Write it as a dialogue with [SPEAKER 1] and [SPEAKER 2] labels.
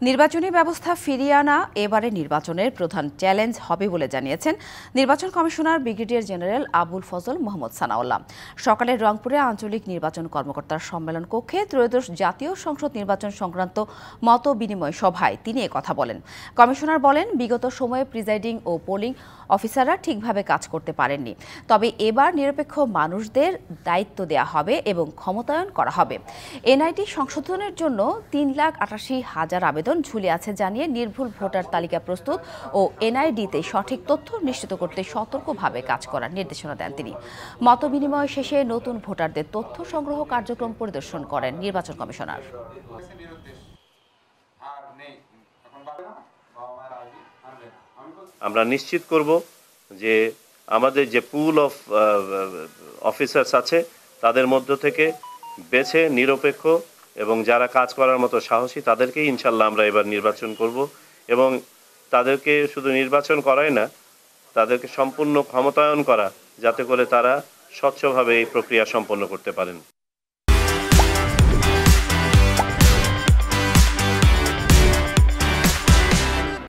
[SPEAKER 1] নির্বাচনী ব্যবস্থা ফিরিয়ে আনা এবারে নির্বাচনের প্রধান চ্যালেঞ্জ হবে বলে জানিয়েছেন নির্বাচন commissioner brigadier general Abul Fazal Mohammad Sanaullah. সকালে রংপুরে আঞ্চলিক নির্বাচন কর্মকর্তার সম্মেলন কক্ষে ত্রয়োদশ জাতীয় সংসদ নির্বাচন সংক্রান্ত মত বিনিময় সভায় তিনি কথা বলেন। কমিশনার বলেন, বিগত সময়ে প্রিজাইডিং ও পোলিং অফিসাররা ঠিকভাবে কাজ করতে পারেননি, তবে এবার নিরপেক্ষ মানুষদের দায়িত্ব দেওয়া হবে এবং ক্ষমতায়ন করা হবে। এনআইডি সংশোধনের জন্য 3,88,000 আবেদন ঝুলে আছে জানিয়ে নির্ভুল ভোটার তালিকা প্রস্তুত ও এনআইডিতে সঠিক তথ্য নিশ্চিত করতে সতর্কভাবে কাজ করার নির্দেশনা দেন তিনি। মতবিনিময় শেষে নতুন ভোটারদের তথ্য সংগ্রহ কার্যক্রম পরিদর্শন করেন নির্বাচন কমিশনার।
[SPEAKER 2] আমরা নিশ্চিত করব যে আমাদের যে পুল অফ অফিসার্স আছে তাদের মধ্য থেকে বেছে নিরপেক্ষ এবং যারা কাজ করার মতো সাহসী তাদেরকেই ইনশাল্লাহ আমরা এবার নির্বাচন করব এবং তাদেরকে শুধু নির্বাচন করাই না, তাদেরকে সম্পূর্ণ ক্ষমতায়ন করা, যাতে করে তারা স্বচ্ছভাবে এই প্রক্রিয়া সম্পন্ন করতে পারেন।